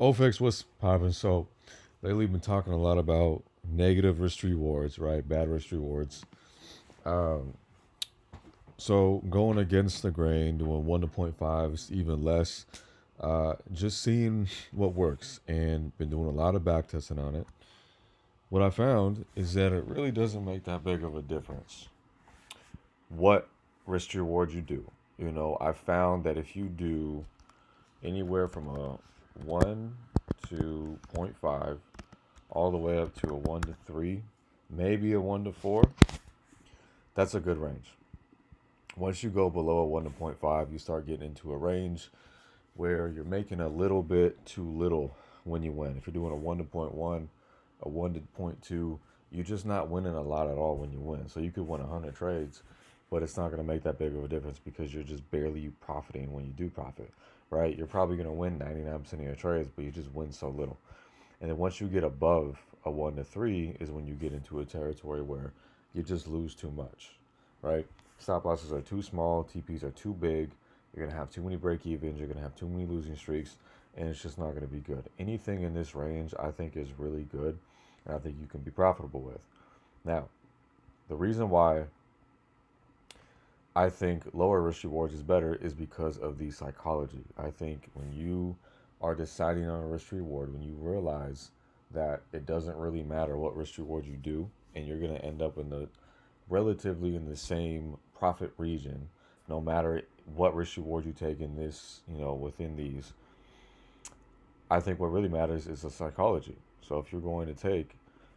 OFX, what's popping? So, lately, been talking a lot about negative risk rewards, right? Bad risk rewards. Um, so, going against the grain, doing 1 to point 0.5 is even less. Just seeing what works and been doing a lot of back testing on it. What I found is that it really doesn't make that big of a difference what risk reward you do. I found that if you do anywhere from a 1 to point 0.5 all the way up to a 1 to 3, maybe a 1 to 4, that's a good range. Once you go below a 1 to point 0.5, you start getting into a range where you're making a little bit too little when you win. If you're doing a 1 to point 0.1, a 1 to point 0.2, you're just not winning a lot at all when you win. So you could win 100 trades, but it's not going to make that big of a difference because you're just barely profiting when you do profit, right? You're probably going to win 99% of your trades, but you just win so little. And then once you get above a 1 to 3 is when you get into a territory where you just lose too much, right? Stop losses are too small, TPs are too big, you're going to have too many break evens, you're going to have too many losing streaks, and it's just not going to be good. Anything in this range I think is really good, and I think you can be profitable with. Now, the reason why I think lower risk rewards is better is because of the psychology. I think when you are deciding on a risk reward, when you realize that it doesn't really matter what risk reward you do, and you're going to end up in the relatively in the same profit region, no matter what risk reward you take in this, within these. I think what really matters is the psychology. So if you're going to take,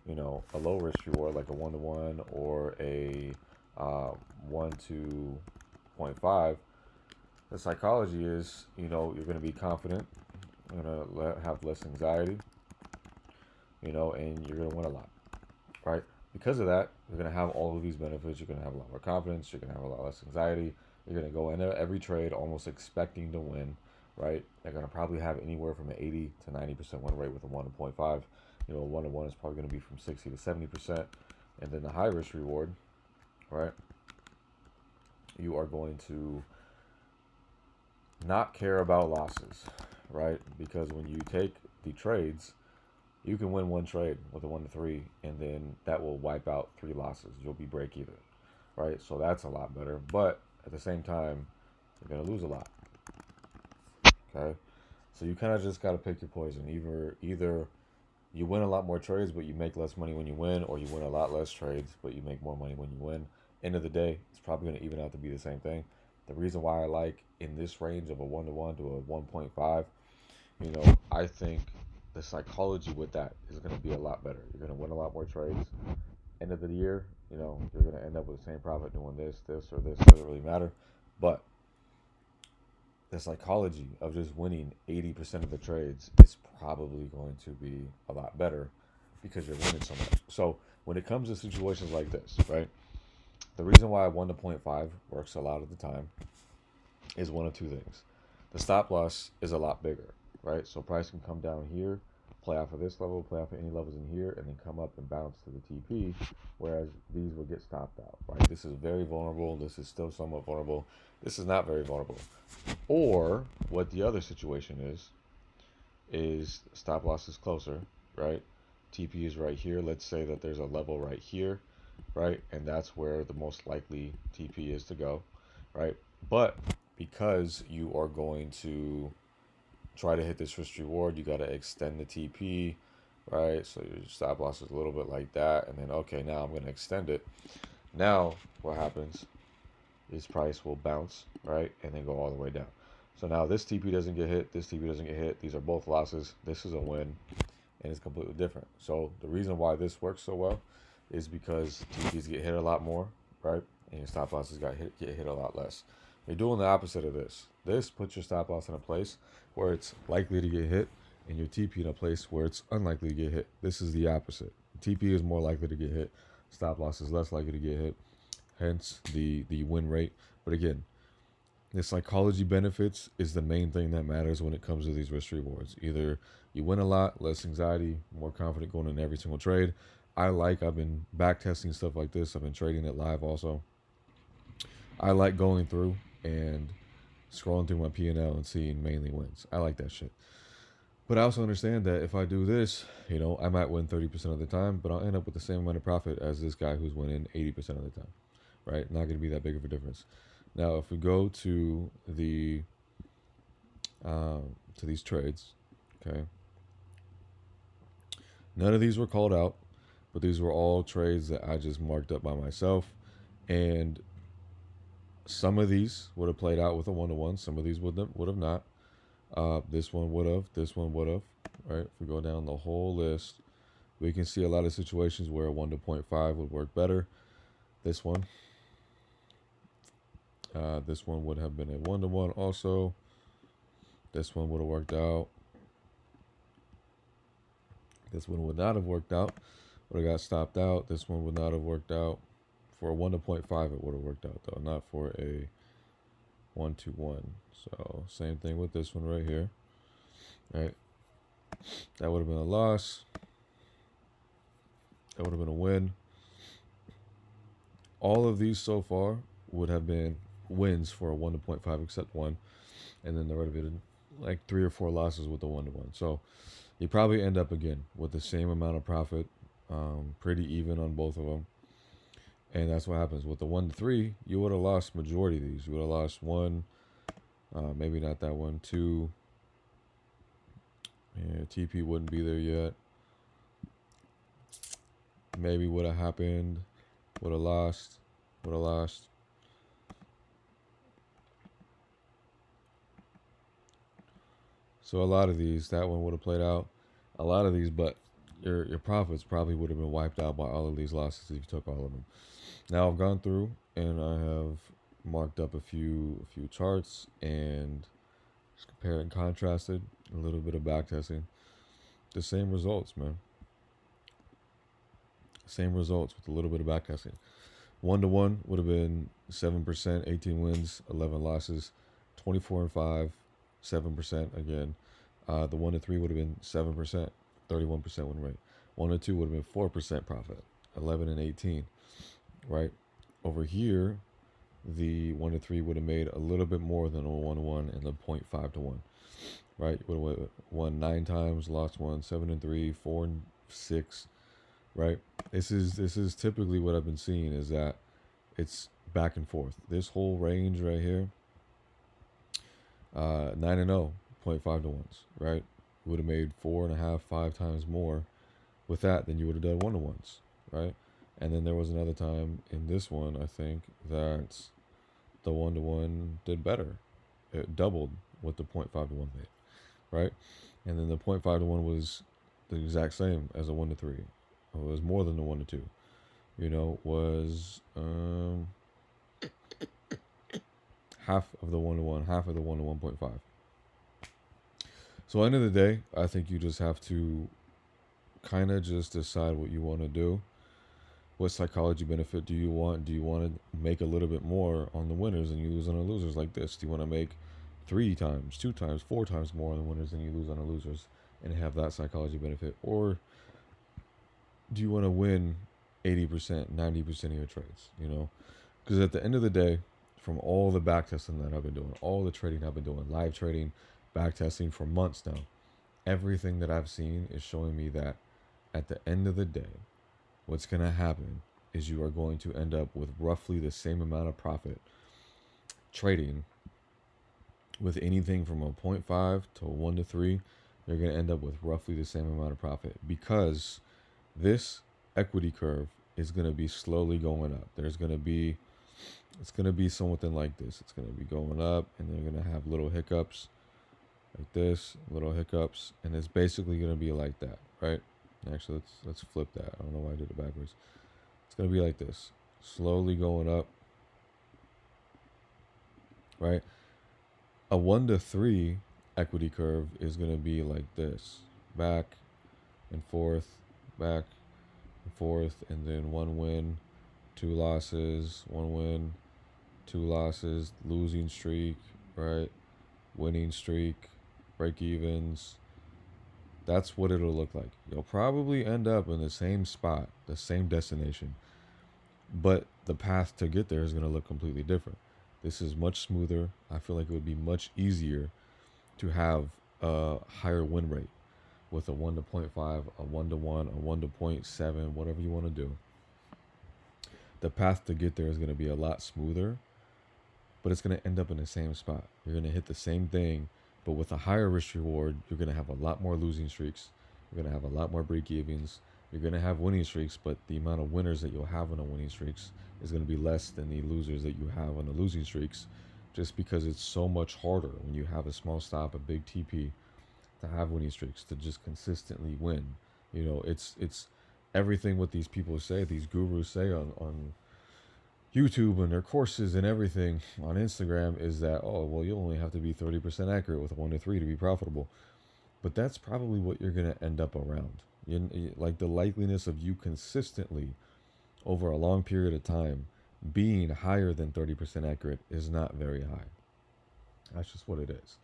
a low risk reward like a 1 to 1 or a 1 to point 0.5, the psychology is, you're going to be confident, you're going to have less anxiety, and you're going to win a lot, right? Because of that, you're going to have all of these benefits. You're going to have a lot more confidence. You're going to have a lot less anxiety. You're going to go into every trade almost expecting to win, right? They're going to probably have anywhere from an 80 to 90% win rate with a 1 to point 0.5. A 1 to 1 is probably going to be from 60 to 70%. And then the high risk reward, right? You are going to not care about losses, right? Because when you take the trades, you can win one trade with a 1 to 3, and then that will wipe out 3 losses. You'll be break even, right? So that's a lot better. But at the same time, you're going to lose a lot, okay? So you kind of just got to pick your poison. Either you win a lot more trades, but you make less money when you win, or you win a lot less trades, but you make more money when you win. End of the day, it's probably going to even out to be the same thing. The reason why I like in this range of a 1 to 1 to a 1.5, I think the psychology with that is going to be a lot better. You're going to win a lot more trades. End of the year, you're going to end up with the same profit doing this, or this. Doesn't really matter. But the psychology of just winning 80% of the trades is probably going to be a lot better because you're winning so much. So when it comes to situations like this, right, the reason why 1 to point 0.5 works a lot of the time is one of two things. The stop loss is a lot bigger, right? So price can come down here, play off of this level, play off of any levels in here, and then come up and bounce to the TP, whereas these will get stopped out, right? This is very vulnerable. This is still somewhat vulnerable. This is not very vulnerable. Or what the other situation is stop loss is closer, right? TP is right here. Let's say that there's a level right here, right? And that's where the most likely TP is to go, right? But because you are going to try to hit this risk reward, you got to extend the TP, right? So your stop loss is a little bit like that. And then, okay, now I'm going to extend it. Now what happens is price will bounce, right? And then go all the way down. So now this TP doesn't get hit. This TP doesn't get hit. These are both losses. This is a win. And it's completely different. So the reason why this works so well is because TPs get hit a lot more, right? And your stop losses get hit a lot less. You're doing the opposite of this. This puts your stop loss in a place where it's likely to get hit, and your TP in a place where it's unlikely to get hit. This is the opposite. TP is more likely to get hit. Stop loss is less likely to get hit. Hence the win rate. But again, the psychology benefits is the main thing that matters when it comes to these risk rewards. Either you win a lot, less anxiety, more confident going in every single trade. I've been back testing stuff like this. I've been trading it live also. I like going through and scrolling through my P&L and seeing mainly wins. I like that shit. But I also understand that if I do this, I might win 30% of the time, but I'll end up with the same amount of profit as this guy who's winning 80% of the time, right? Not going to be that big of a difference. Now, if we go to these trades, okay, none of these were called out, but these were all trades that I just marked up by myself, and some of these would have played out with a 1-to-1. Some of these would have not. This one would have. This one would have. Right? If we go down the whole list, we can see a lot of situations where a 1-to-0.5 would work better. This one would have been a 1-to-1 also. This one would have worked out. This one would not have worked out. Would have got stopped out. This one would not have worked out. For a 1-to-0.5, it would have worked out though, not for a 1-to-1. So same thing with this one right here. Right? That would have been a loss. That would have been a win. All of these so far would have been wins for a 1-to-0.5 except one. And then there would have been like 3 or 4 losses with the 1-to-1. So you probably end up again with the same amount of profit, pretty even on both of them. And that's what happens with the 1-to-3. You would have lost majority of these. You would have lost one, maybe not that one, two. Yeah, TP wouldn't be there yet. Maybe would have happened. Would have lost. Would have lost. So a lot of these, that one would have played out. A lot of these, but your profits probably would have been wiped out by all of these losses if you took all of them. Now I've gone through and I have marked up a few charts and just compared and contrasted, a little bit of backtesting. The same results, man. Same results with a little bit of backtesting. 1-to-1 would have been 7%, 18 wins, 11 losses, 24-5, 7% again. The 1-to-3 would have been 7%, 31% win rate. 1-to-2 would have been 4% profit, 11 and 18. Right over here, the 1-to-3 would have made a little bit more than a 1-to-1 and the 0.5-to-1. Right, would have won 9 times, lost 1, 7 and 3, 4 and 6. Right, this is typically what I've been seeing is that it's back and forth. This whole range right here, 9 and 0, 0.5-to-1s. Right, would have made 4.5, 5 times more with that than you would have done 1-to-1s. Right. And then there was another time in this one, I think, that the 1-to-1 did better. It doubled what the 0.5-to-1 made, right? And then the 0.5-to-1 was the exact same as a 1-to-3. It was more than the 1-to-2. Was half of the 1-to-1, half of the 1-to-1.5. So end of the day, I think you just have to kind of just decide what you want to do. What psychology benefit do you want? Do you want to make a little bit more on the winners than you lose on the losers like this? Do you want to make 3 times, 2 times, 4 times more on the winners than you lose on the losers and have that psychology benefit? Or do you want to win 80%, 90% of your trades? Because at the end of the day, from all the backtesting that I've been doing, all the trading I've been doing, live trading, backtesting for months now, everything that I've seen is showing me that at the end of the day, what's going to happen is you are going to end up with roughly the same amount of profit trading with anything from a 0.5 to a 1-to-3. You're going to end up with roughly the same amount of profit because this equity curve is going to be slowly going up. It's going to be something like this. It's going to be going up and they're going to have little hiccups like this, little hiccups, and it's basically going to be like that, right? Actually, let's flip that. I don't know why I did it backwards. It's going to be like this. Slowly going up. Right? A 1-to-3 equity curve is going to be like this. Back and forth, back and forth, and then 1 win, 2 losses, 1 win, 2 losses, losing streak, right? Winning streak, break evens. That's what it'll look like. You'll probably end up in the same spot, the same destination, but the path to get there is going to look completely different. This is much smoother. I feel like it would be much easier to have a higher win rate with a 1 to point 0.5, a 1 to 1, a 1 to point 0.7, whatever you want to do, the path to get there is going to be a lot smoother, but it's going to end up in the same spot. You're going to hit the same thing, but with a higher risk reward, you're going to have a lot more losing streaks. You're going to have a lot more break evens. You're going to have winning streaks, but the amount of winners that you'll have on the winning streaks is going to be less than the losers that you have on the losing streaks, just because it's so much harder when you have a small stop, a big TP, to have winning streaks, to just consistently win. You know, it's everything what these people say, these gurus say on YouTube and their courses and everything on Instagram is that, oh, well, you only have to be 30% accurate with a 1 to 3 to be profitable. But that's probably what you're going to end up around. Like the likeliness of you consistently over a long period of time being higher than 30% accurate is not very high. That's just what it is.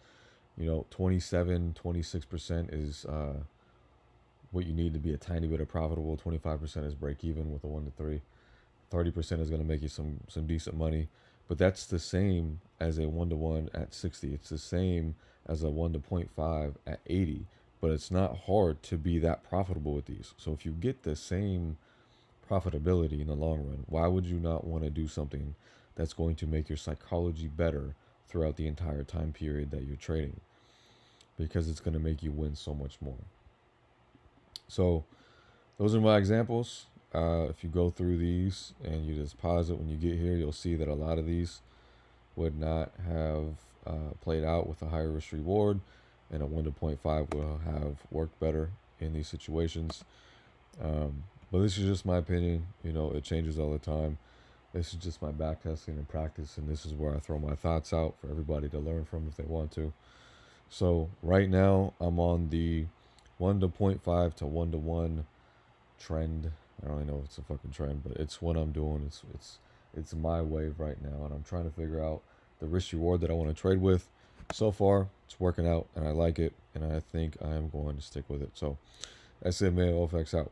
27, 26% is what you need to be a tiny bit of profitable. 25% is break even with a 1 to 3. 30% is going to make you some decent money, but that's the same as a 1 to 1 at 60. It's the same as a 1 to 0.5 at 80, but it's not hard to be that profitable with these. So if you get the same profitability in the long run, why would you not want to do something that's going to make your psychology better throughout the entire time period that you're trading? Because it's going to make you win so much more. So those are my examples. If you go through these and you just pause it when you get here, you'll see that a lot of these would not have played out with a higher risk reward, and a 1 to 0.5 will have worked better in these situations. But this is just my opinion. It changes all the time. This is just my back testing and practice, and this is where I throw my thoughts out for everybody to learn from if they want to. So right now, I'm on the 1 to 0.5 to 1 to 1 trend. I don't really know if it's a fucking trend, but it's what I'm doing. It's my wave right now, and I'm trying to figure out the risk reward that I want to trade with. So far, it's working out, and I like it, and I think I am going to stick with it. So that's it, man. OFX out.